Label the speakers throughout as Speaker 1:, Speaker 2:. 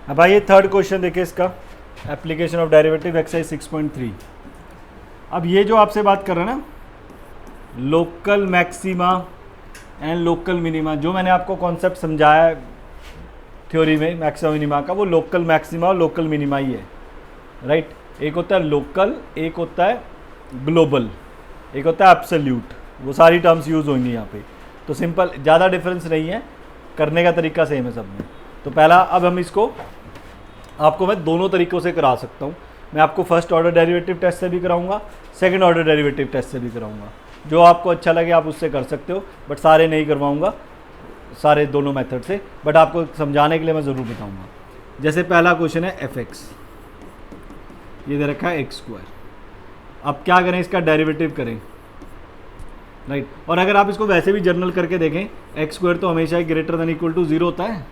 Speaker 1: अब आइए third question देखिए इसका, एप्लीकेशन ऑफ डेरिवेटिव एक्सरसाइज 6.3। अब ये जो आपसे बात कर रहे हैं ना, local maxima and local minima, जो मैंने आपको कॉन्सेप्ट समझाया है थ्योरी में मैक्सिमा मिनिमा का, वो लोकल मैक्सिमा और लोकल मिनिमा ही है, राइट। एक होता है लोकल, एक होता है ग्लोबल, एक होता है एब्सोल्यूट। वो सारी टर्म्स यूज़ होंगी यहाँ पे, तो सिंपल, ज़्यादा डिफरेंस नहीं है, करने का तरीका सेम है सब में। तो पहला, अब हम इसको आपको मैं दोनों तरीक़ों से करा सकता हूँ। मैं आपको फर्स्ट ऑर्डर डेरिवेटिव टेस्ट से भी कराऊंगा, सेकंड ऑर्डर डेरिवेटिव टेस्ट से भी कराऊंगा। जो आपको अच्छा लगे आप उससे कर सकते हो, बट सारे नहीं करवाऊंगा, सारे दोनों मेथड से, बट आपको समझाने के लिए मैं ज़रूर बताऊंगा। जैसे पहला क्वेश्चन है एफ एक्स, ये दे रखा है एक्स स्क्वायर। अब क्या करें, इसका डेरिवेटिव करें, राइट। और अगर आप इसको वैसे भी जर्नल करके देखें, एक्स स्क्वायर तो हमेशा ही ग्रेटर देन इक्वल टू 0 होता है,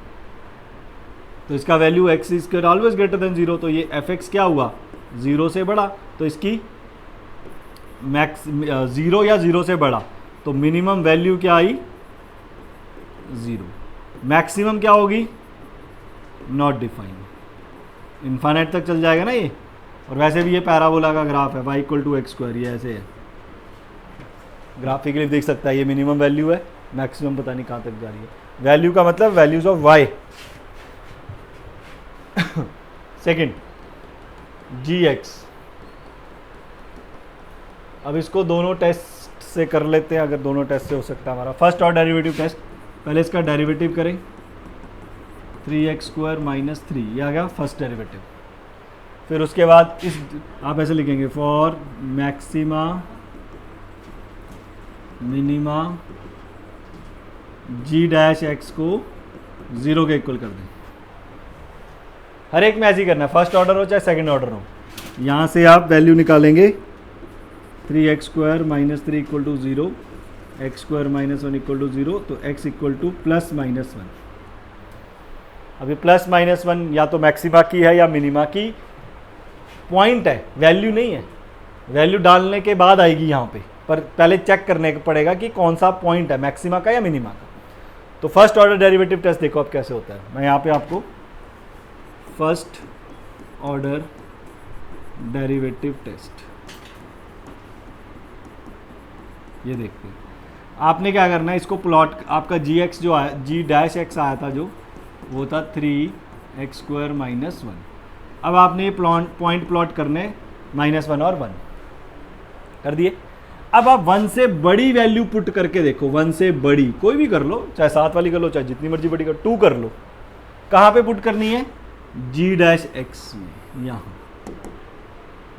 Speaker 1: तो इसका value x square always greater than 0। तो ये एफ एक्स क्या हुआ, 0 से बड़ा, तो इसकी मैक्स 0 या 0 से बड़ा, तो मिनिमम वैल्यू क्या आई, 0। मैक्सिमम क्या होगी, नॉट डिफाइंड, इन्फाइनाइट तक चल जाएगा ना ये। और वैसे भी ये पैराबोला का ग्राफ है, y equal to X square, ये ऐसे है, ग्राफिकली देख सकता है। ये मिनिमम वैल्यू है, मैक्सिमम पता नहीं कहाँ तक जा रही है। वैल्यू का मतलब values of y। Second gx, अब इसको दोनों टेस्ट से कर लेते हैं, अगर दोनों टेस्ट से हो सकता है हमारा। फर्स्ट ऑर्डर डेरिवेटिव टेस्ट, पहले इसका डेरिवेटिव करें, 3x स्क्वायर माइनस 3, ये आ गया फर्स्ट डेरिवेटिव। फिर उसके बाद इस, आप ऐसे लिखेंगे, for maxima minima g dash x को 0 के इक्वल कर दें। हर एक में ऐसे ही करना है, फर्स्ट ऑर्डर हो चाहे सेकंड ऑर्डर हो। यहाँ से आप वैल्यू निकालेंगे, 3x square minus 3 equal to 0, X square minus 1 equal to 0, तो x equal to plus minus 1। अभी प्लस माइनस 1 या तो मैक्सिमा की है या मिनिमा की, पॉइंट है, वैल्यू नहीं है। वैल्यू डालने के बाद आएगी यहाँ पे, पर पहले चेक करने पड़ेगा कि कौन सा पॉइंट है, मैक्सिमा का या मिनिमा का। तो फर्स्ट ऑर्डर डेरिवेटिव टेस्ट देखो अब कैसे होता है। मैं यहाँ पे आपको फर्स्ट ऑर्डर डेरिवेटिव टेस्ट, ये देखते हैं। आपने क्या करना है, इसको प्लॉट, आपका जी एक्स जो आया, जी डैश एक्स आया था जो, वो था 3x स्क्वायर माइनस 1। अब आपने ये पॉइंट प्लॉट करने, -1 और 1 कर दिए। अब आप 1 से बड़ी वैल्यू पुट करके देखो, 1 से बड़ी कोई भी कर लो, चाहे 7 वाली कर लो, चाहे जितनी मर्जी बड़ी कर, 2 कर लो। कहाँ पे पुट करनी है, जी डैश एक्स में, यहाँ,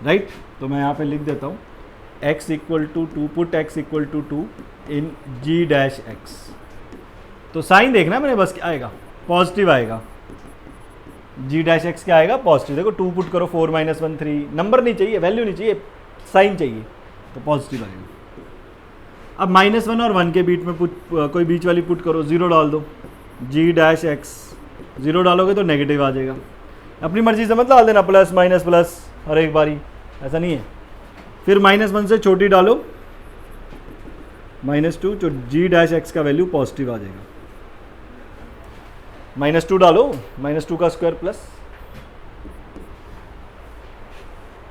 Speaker 1: राइट। तो मैं यहाँ पे लिख देता हूँ, x equal to 2, put x equal to 2 in G dash X. तो साइन देखना मैंने, बस क्या आएगा, पॉजिटिव आएगा। जी डैश एक्स क्या आएगा, पॉजिटिव। देखो 2 पुट करो, 4 - 1 3, नंबर नहीं चाहिए, वैल्यू नहीं चाहिए, साइन चाहिए, तो पॉजिटिव आएगा। अब -1 और 1 के बीच में कोई बीच वाली पुट करो, 0 डाल दो, जी डैश एक्स, 0 डालोगे तो नेगेटिव आ जाएगा। अपनी मर्जी से मत डाल देना प्लस माइनस प्लस हर एक बारी, ऐसा नहीं है। फिर -1 से छोटी डालो, -2, तो जी डैश एक्स का वैल्यू पॉजिटिव आ जाएगा। -2 डालो, -2 का स्क्वायर प्लस।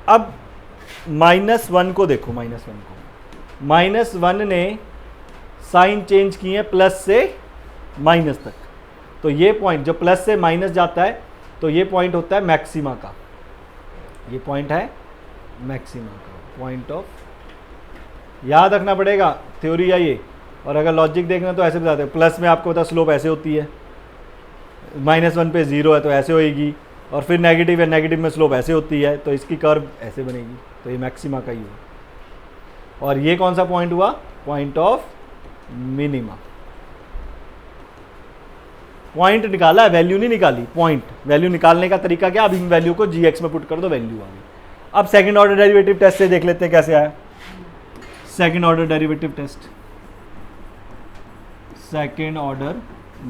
Speaker 1: अब -1 को देखो, -1 ने साइन चेंज किए हैं प्लस से माइनस तक। तो ये पॉइंट जो प्लस से माइनस जाता है, तो ये पॉइंट होता है मैक्सिमा का, ये पॉइंट है मैक्सिमा का, पॉइंट ऑफ, याद रखना पड़ेगा थ्योरी है ये। और अगर लॉजिक देखना तो ऐसे बताते हैं, प्लस में आपको पता स्लोप ऐसे होती है, -1 पे 0 है तो ऐसे होएगी, और फिर नेगेटिव है, नेगेटिव में स्लोप ऐसे होती है, तो इसकी कर्व ऐसे बनेगी। तो ये मैक्सिमा का ही हुआ। और ये कौन सा पॉइंट हुआ, पॉइंट ऑफ मिनिमा। पॉइंट निकाला है, वैल्यू नहीं निकाली, पॉइंट। वैल्यू निकालने का तरीका क्या, अब इन वैल्यू को जी एक्स में पुट कर दो, वैल्यू आ गई। अब सेकंड ऑर्डर डेरिवेटिव टेस्ट से देख लेते हैं कैसे आया। Second order derivative test, second order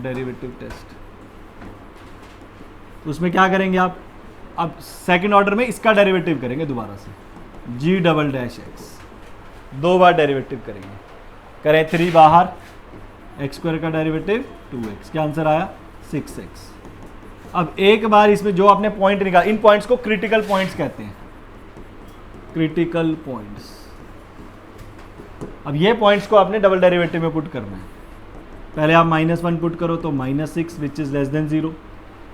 Speaker 1: derivative test, उसमें क्या करेंगे आप, अब सेकंड ऑर्डर में इसका डेरिवेटिव करेंगे दोबारा से, जी डबल डैश एक्स, 2 बार डेरिवेटिव करेंगे। करें 3 बाहर, एक्स स्क्वायर का डेरिवेटिव 2x, क्या आंसर आया 6x। अब एक बार इसमें जो आपने पॉइंट निकाला, इन पॉइंट्स को क्रिटिकल पॉइंट्स कहते हैं, क्रिटिकल पॉइंट्स। अब ये पॉइंट्स को आपने डबल डेरिवेटिव में पुट करना है। पहले आप -1 पुट करो तो -6 विच इज लेस देन 0।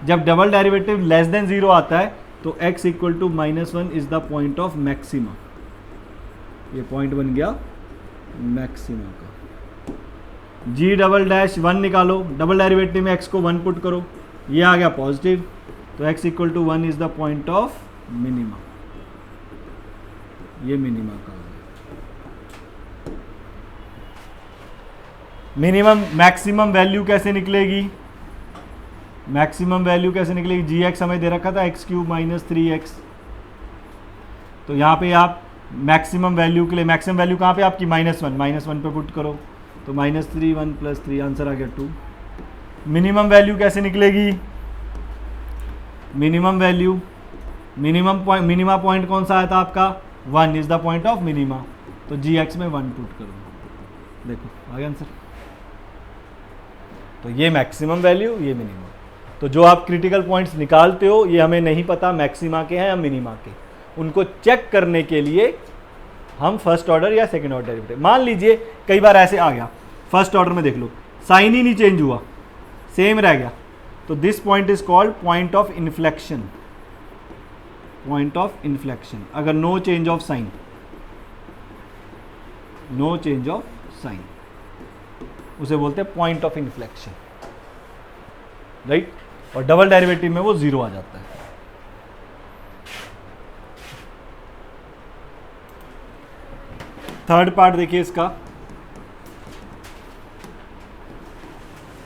Speaker 1: जब डबल डेरिवेटिव लेस देन 0 आता है तो x equal to -1 is the point of maxima. ये पॉइंट बन गया मैक्सिमा का। g डबल डैश 1 निकालो, डबल डेरिवेटिव में x को 1 पुट करो, ये आ गया पॉजिटिव, तो x equal to 1 is the point of minima. ये मिनिमा का मिनिमम। मैक्सिमम वैल्यू कैसे निकलेगी? मैक्सिमम वैल्यू कैसे निकलेगी? जी एक्स हमें दे रखा था x³ - 3x। तो यहाँ पे आप मैक्सिमम वैल्यू के लिए, मैक्सिमम वैल्यू कहाँ पे आपकी -1 पे पुट करो तो -3 1 + 3 आंसर आ गया 2। मिनिमम वैल्यू कैसे निकलेगी? मिनिमम वैल्यू, मिनिमा पॉइंट कौन सा आया था आपका? 1 is the point of minima, तो जी एक्स में 1 पुट करो, देखो आ गया आंसर। तो ये मैक्सिमम वैल्यू, ये मिनिमम। तो जो आप क्रिटिकल पॉइंट्स निकालते हो ये हमें नहीं पता मैक्सिमा के हैं या मिनिमा के, उनको चेक करने के लिए हम फर्स्ट ऑर्डर या सेकंड ऑर्डर डेरिवेटिव, मान लीजिए कई बार ऐसे आ गया, फर्स्ट ऑर्डर में देख लो साइन ही नहीं चेंज हुआ, सेम रह गया, तो this point is called point of inflection. Point of inflection, अगर no change of sign, no change of sign, उसे बोलते हैं पॉइंट ऑफ इन्फ्लेक्शन, राइट। और डबल डेरिवेटिव में वो 0 आ जाता है। थर्ड पार्ट देखिए इसका,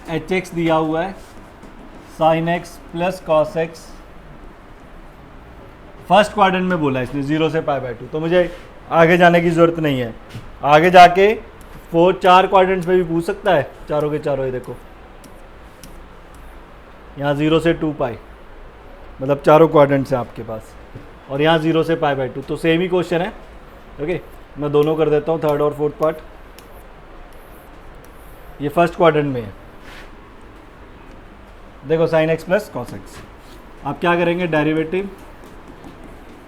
Speaker 1: hx दिया हुआ है sin x plus cos x, first quadrant में बोला है इसने 0 से π/2, तो मुझे आगे जाने की जरूरत नहीं है, आगे जाके 4 क्वाड्रेंट्स में भी पूछ सकता है, चारों के चारों, ये देखो यहाँ 0 से 2π, मतलब चारों क्वाड्रेंट्स हैं आपके पास, और यहाँ 0 से π/2, तो सेम ही क्वेश्चन है। ओके, मैं दोनों कर देता हूँ, थर्ड और फोर्थ पार्ट। ये फर्स्ट क्वाड्रेंट में है, देखो sin x plus cos x, आप क्या करेंगे? Derivative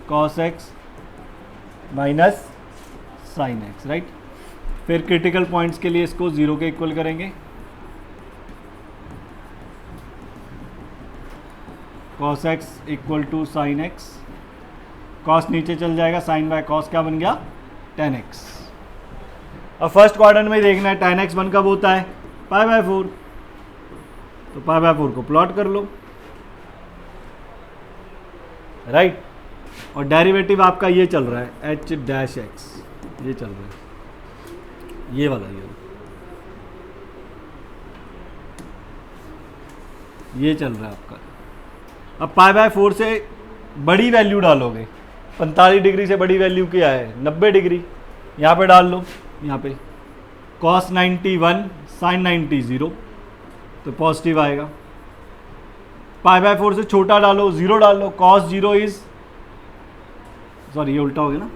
Speaker 1: cos x minus sin x, right. फिर क्रिटिकल पॉइंट्स के लिए इसको 0 के इक्वल करेंगे, cos x equal to sin x, cos नीचे चल जाएगा, sin बाय cos क्या बन गया? tan x। अब फर्स्ट क्वाड्रेंट में देखना है tan x 1 कब होता है? π/4, तो π/4 को प्लॉट कर लो, राइट। और डेरिवेटिव आपका ये चल रहा है h डैश x, ये चल रहा है, ये वाला, ये चल रहा है आपका। अब π/4 से बड़ी वैल्यू डालोगे, 45 डिग्री से बड़ी वैल्यू क्या है? 90 डिग्री, यहाँ पे डाल लो, यहाँ पे cos 90 1 sin 90 0, तो पॉजिटिव आएगा। π/4 से छोटा डालो, 0 डाल लो, cos 0 इज, सॉरी ये उल्टा हो गया ना,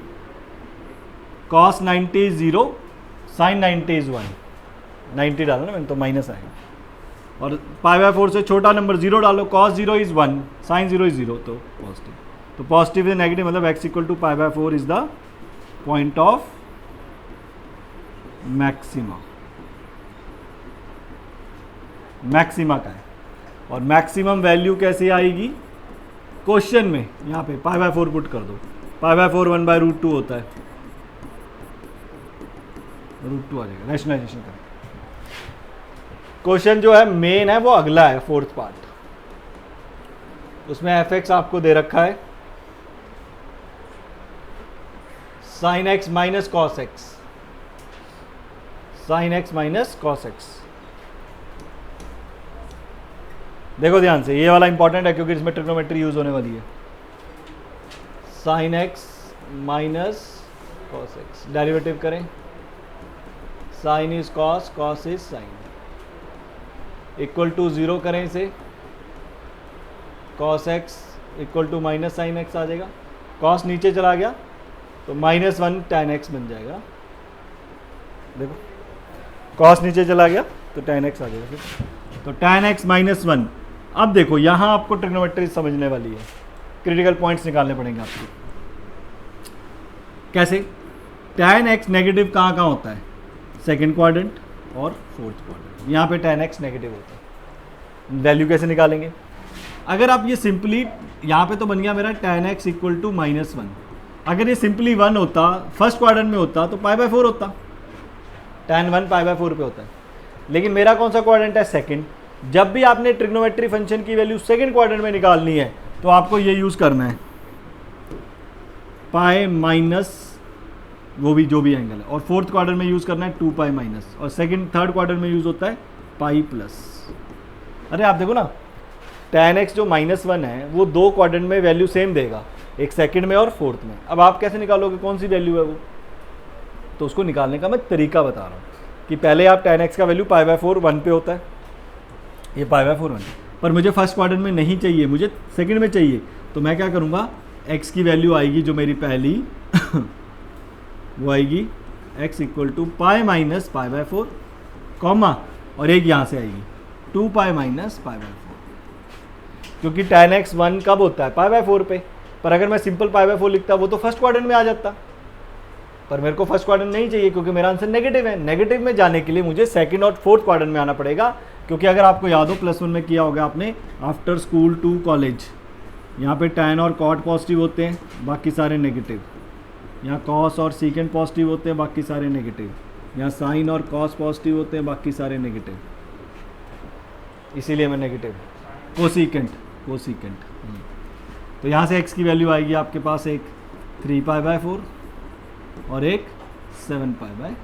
Speaker 1: cos 90 0 sin 90 इज 1, 90 डालो ना मैंने, तो माइनस आएगा। और π/4 से छोटा नंबर 0 डालो, cos 0 इज 1 sin 0 इज 0, तो पॉजिटिव। तो पॉजिटिव से नेगेटिव मतलब x equal to π/4 is the point of maxima, maxima का है। और मैक्सिमम वैल्यू कैसे आएगी? क्वेश्चन में यहाँ पे π/4 पुट कर दो, π/4 1/√2 होता है, √2 आ जाएगा, रैशनलाइजेशन करें। क्वेश्चन जो है मेन है वो अगला है, फोर्थ पार्ट, उसमें fx आपको दे रखा है sin x minus cos x, sin x minus cos x। देखो ध्यान से, ये वाला इंपॉर्टेंट है क्योंकि इसमें ट्रिग्नोमेट्री यूज होने वाली है। sin x minus cos x, derivative करें, sin is cos, cos is sin, equal to 0 करें इसे, cos x equal to minus sin x आ जाएगा, cos नीचे चला गया तो -1 tan x बन जाएगा। देखो cos नीचे चला गया तो tan x आ जाएगा, फिर तो tan x -1, अब देखो यहाँ आपको ट्रिग्नोमेट्री समझने वाली है, क्रिटिकल पॉइंट्स निकालने पड़ेंगे आपको। कैसे? tan x नेगेटिव कहाँ कहाँ होता है? सेकेंड क्वाड्रेंट और फोर्थ क्वाड्रेंट। यहाँ पे tan x नेगेटिव होता है। वैल्यू कैसे निकालेंगे? अगर आप ये सिंपली, यहाँ पे तो बन गया मेरा tan x इक्वल टू -1। अगर ये सिंपली 1 होता, फर्स्ट क्वाड्रेंट में होता तो π/4 होता, tan 1 π/4 पे होता है। लेकिन मेरा कौन सा क्वाड्रेंट है? सेकंड। जब भी आपने ट्रिग्नोमेट्री फंक्शन की वैल्यू सेकंड क्वाड्रेंट में निकालनी है तो आपको ये यूज़ करना है, पाई माइनस वो भी जो भी एंगल है, और फोर्थ क्वाड्रेंट में यूज़ करना है 2 पाई माइनस, और सेकंड थर्ड क्वाड्रेंट में यूज़ होता है पाई प्लस। अरे आप देखो ना, tan x जो -1 है वो दो क्वाड्रेंट में वैल्यू सेम देगा, एक सेकंड में और फोर्थ में। अब आप कैसे निकालोगे कौन सी वैल्यू है वो? तो उसको निकालने का मैं तरीका बता रहा हूँ कि पहले आप tan x का वैल्यू π/4 1 पे होता है, ये π/4 1, पर मुझे फर्स्ट क्वाड्रेंट में नहीं चाहिए, मुझे सेकंड में चाहिए। तो मैं क्या करूँगा, x की वैल्यू आएगी जो मेरी पहली वो आएगी x equal to pi minus π/4 comma, और एक यहाँ से आएगी 2 पाई माइनस π/4, क्योंकि tan x 1 कब होता है? π/4 पे। पर अगर मैं सिंपल π/4 लिखता वो तो फर्स्ट क्वाड्रेंट में आ जाता, पर मेरे को फर्स्ट क्वाड्रेंट नहीं चाहिए क्योंकि मेरा आंसर नेगेटिव है। नेगेटिव में जाने के लिए मुझे सेकंड और फोर्थ क्वाड्रेंट में आना पड़ेगा, क्योंकि अगर आपको याद हो +1 में किया होगा आपने, आफ्टर स्कूल टू कॉलेज, यहाँ पे tan और cot पॉजिटिव होते हैं, बाकी सारे नेगेटिव। यहाँ cos और secant पॉजिटिव होते हैं, बाकी सारे नेगेटिव। यहाँ sin और cos पॉजिटिव होते हैं, बाकी सारे नेगेटिव, इसीलिए मैं नेगेटिव। कोसिकेंट तो यहाँ से x की वैल्यू आएगी आपके पास एक 3 π/4 और एक 7 π/4।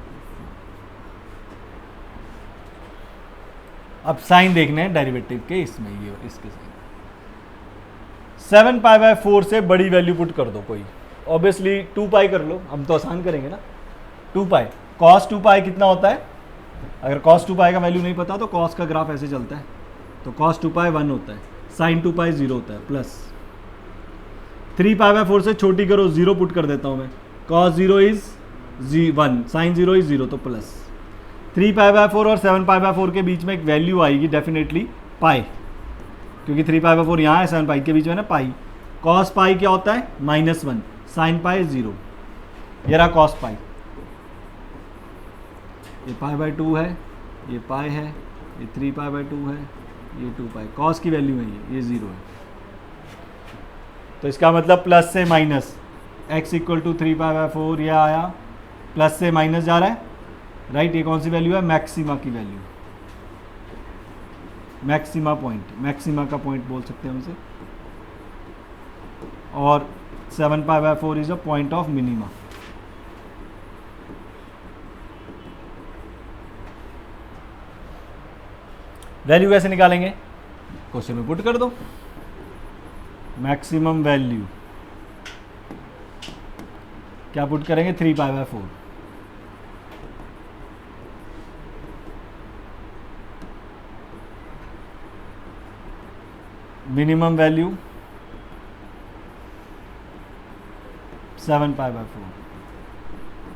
Speaker 1: अब साइन देखने हैं डेरिवेटिव के, इसमें ये इसके साइन 7 π/4 से बड़ी वैल्यू पुट कर दो कोई, ऑब्वियसली 2 पाई कर लो, हम तो आसान करेंगे ना। 2 पाई cos 2 पाई कितना होता है? अगर cos 2 पाई का वैल्यू नहीं पता तो cos का ग्राफ ऐसे चलता है, तो cos 2 पाई 1 होता है, sin 2 पाई 0 होता है, प्लस 3 π/4 से छोटी करो, 0 पुट कर देता हूँ मैं, cos 0 इज 1, sin 0 इज 0, तो प्लस 3 π/4 और 7 π/4 के बीच में एक वैल्यू आएगी डेफिनेटली पाई, क्योंकि 3 π/4 यहाँ है, 7 पाई के बीच में ना पाई। cos पाई क्या होता है? -1, sin पाई 0, ये रहा cos पाई, ये π/2 है, ये पाई है, ये 3 π/2 है, ये 2 पाई। cos की वैल्यू है ये 0 है, तो इसका मतलब प्लस से माइनस, x इक्वल टू 3 π/4 ये आया, प्लस से माइनस जा रहा है, राइट। ये कौन सी वैल्यू है? मैक्सिमा की वैल्यू, मैक्सिमा पॉइंट, मैक्सिमा का पॉइंट बोल सकते हैं हम इसे, और 7 π/4 is a point of minima. Value कैसे निकालेंगे? क्वेश्चन में पुट कर दो, मैक्सिमम वैल्यू क्या पुट करेंगे? 3 π/4, मिनिमम वैल्यू 7 π/4।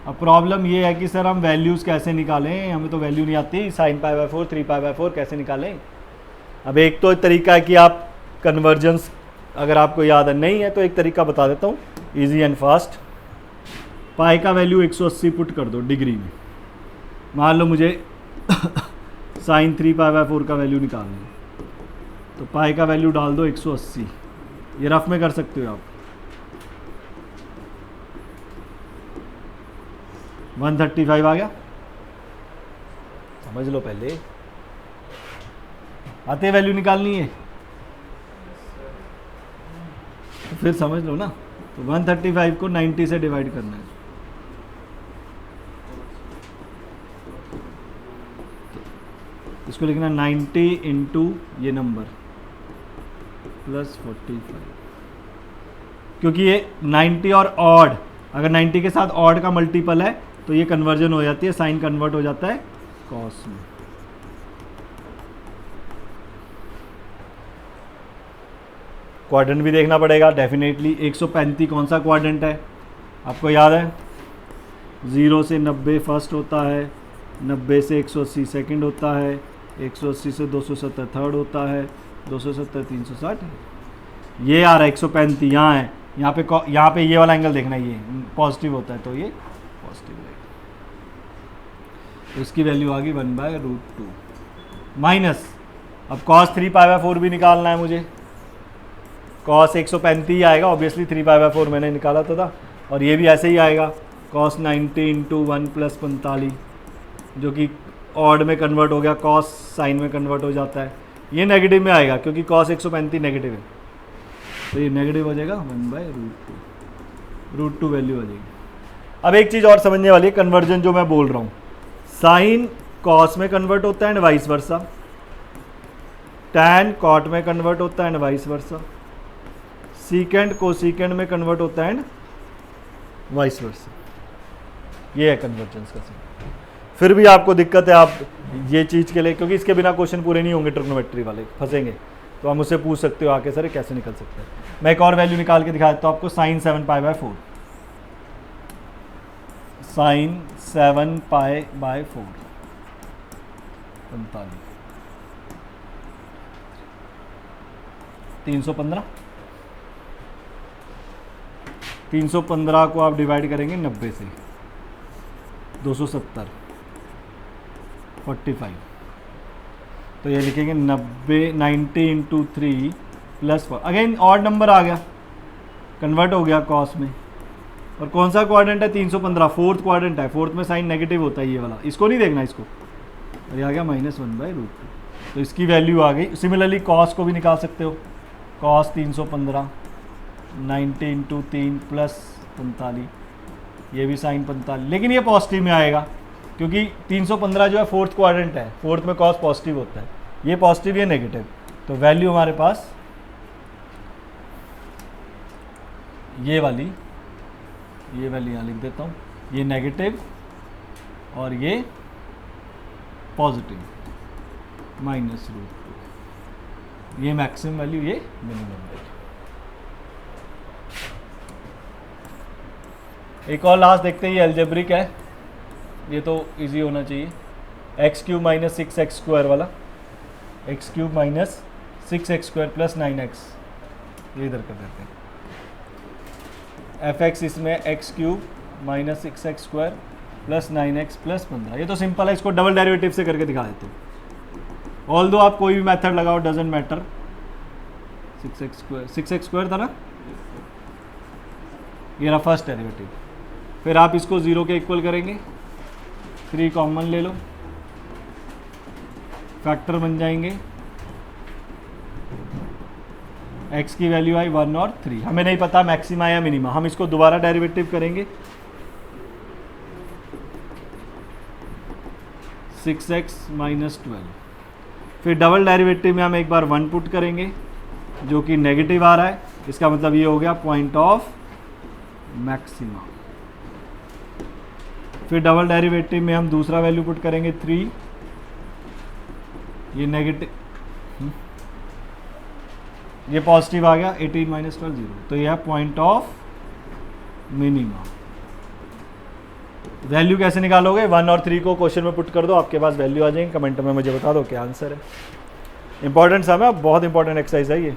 Speaker 1: अब प्रॉब्लम ये है कि सर हम वैल्यूज़ कैसे निकालें, हमें तो वैल्यू नहीं आती, sin π/4 3 π/4 कैसे निकालें? अब एक तो तरीका है कि आप कन्वर्जेंस, अगर आपको याद नहीं है तो एक तरीका बता देता हूँ, इजी एंड फास्ट। पाई का वैल्यू 180 पुट कर दो डिग्री में, मान लो मुझे sin 3 π/4 का वैल्यू निकालना है, तो पाई का वैल्यू डाल दो 180, ये रफ में कर सकते हो आप, 135 आ गया। समझ लो पहले, आते वैल्यू निकालनी है तो फिर समझ लो ना, तो 135 को 90 से डिवाइड करना है, तो इसको लिखना 90 इंटू ये नंबर प्लस 45, क्योंकि ये 90 और ऑड, अगर 90 के साथ ऑड का मल्टीपल है तो ये कन्वर्जन हो जाती है, साइन कन्वर्ट हो जाता है कॉस में। क्वाड्रेंट भी देखना पड़ेगा डेफिनेटली। 135 कौन सा क्वाड्रेंट है आपको याद है? 0 से 90 फर्स्ट होता है, 90 से 180 सेकंड होता है, 180 से 270 थर्ड होता है, 270 360, ये आ रहा है 135, यहाँ है, यहाँ पे ये वाला एंगल देखना, ये पॉजिटिव होता है तो ये पॉजिटिव रहेगा। तो इसकी वैल्यू आ गई 1/√2 माइनस, अब cos 3π/4 भी निकालना है मुझे। cos 135 आएगा ऑब्वियसली, 3π/4 मैंने निकाला था, और ये भी ऐसे ही आएगा cos 90 × 1 + 45, जो कि ऑड में कन्वर्ट हो गया, cos साइन में कन्वर्ट हो जाता है। ये नेगेटिव में आएगा क्योंकि cos 135 नेगेटिव है, तो ये नेगेटिव हो जाएगा 1/√2 वैल्यू हो जाएगी। अब एक चीज़ और समझने वाली है, कन्वर्जन जो मैं बोल रहा हूँ, साइन cos में कन्वर्ट होता है and vice versa, tan cot में कन्वर्ट होता है एंड वाइस वर्सा, सीकेंड कोसीकेंड में कन्वर्ट होता है एंड वाइस वर्सा। ये है कन्वर्जेंस का सीन। फिर भी आपको दिक्कत है, आप ये चीज़ के लिए, क्योंकि इसके बिना क्वेश्चन पूरे नहीं होंगे, ट्रिग्नोमेट्री वाले फंसेंगे, तो आप मुझसे पूछ सकते हो आके, सर कैसे निकल सकते हैं। मैं एक और वैल्यू निकाल के दिखा देता हूँ आपको, sin 7π/4, sin 7π/4 45 315, 315 को आप डिवाइड करेंगे 90 से, 270 45, तो ये लिखेंगे 90 × 3 + 4, अगेन ऑड नंबर आ गया, कन्वर्ट हो गया cos में, और कौन सा क्वाड्रेंट है 315, फोर्थ क्वाड्रेंट है, फोर्थ में साइन नेगेटिव होता है, ये वाला, इसको नहीं देखना इसको, और ये आ गया -1/√2, तो इसकी वैल्यू आ गई। सिमिलरली cos को भी निकाल सकते हो, cos 315 90 × 3 + 45, ये भी साइन 45, लेकिन ये पॉजिटिव में आएगा क्योंकि 315 जो है फोर्थ क्वाड्रेंट है, फोर्थ में cos पॉजिटिव होता है, ये पॉजिटिव ये नेगेटिव, तो वैल्यू हमारे पास ये वाली यहाँ लिख देता हूँ, ये नेगेटिव और ये पॉजिटिव -√2, ये मैक्सिमम वैल्यू, ये मिनिमम वैल्यू। एक और लास्ट देखते हैं, ये अलजेब्रिक है, ये तो इजी होना चाहिए, x³ - 6x² वाला, x³ - 6x² + 9x, ये इधर कर देते हैं, fx इसमें x³ - 6x² + 9x + 15, ये तो सिंपल है, इसको डबल डेरिवेटिव से करके दिखा देते हो, ऑल्दो आप कोई भी मेथड लगाओ डजेंट मैटर। 6x² था ना, ये रहा फर्स्ट डेरिवेटिव, फिर आप इसको 0 के इक्वल करेंगे, 3 कॉमन ले लो, फैक्टर बन जाएंगे, x की वैल्यू आई 1 और 3, हमें नहीं पता मैक्सिमा या मिनिमा, हम इसको दोबारा डेरिवेटिव करेंगे, 6x - 12, फिर डबल डेरिवेटिव में हम एक बार 1 पुट करेंगे जो कि नेगेटिव आ रहा है, इसका मतलब ये हो गया पॉइंट ऑफ मैक्सिमा, फिर डबल डेरिवेटिव में हम दूसरा वैल्यू पुट करेंगे 3, ये नेगेटिव, ये पॉजिटिव आ गया, 18 - 12 0, तो यह है पॉइंट ऑफ मिनिमा। वैल्यू कैसे निकालोगे, 1 और 3 को क्वेश्चन में पुट कर दो, आपके पास वैल्यू आ जाएंगे, कमेंट में मुझे बता दो क्या आंसर है। इंपॉर्टेंट सा है, बहुत इंपॉर्टेंट एक्सरसाइज है ये।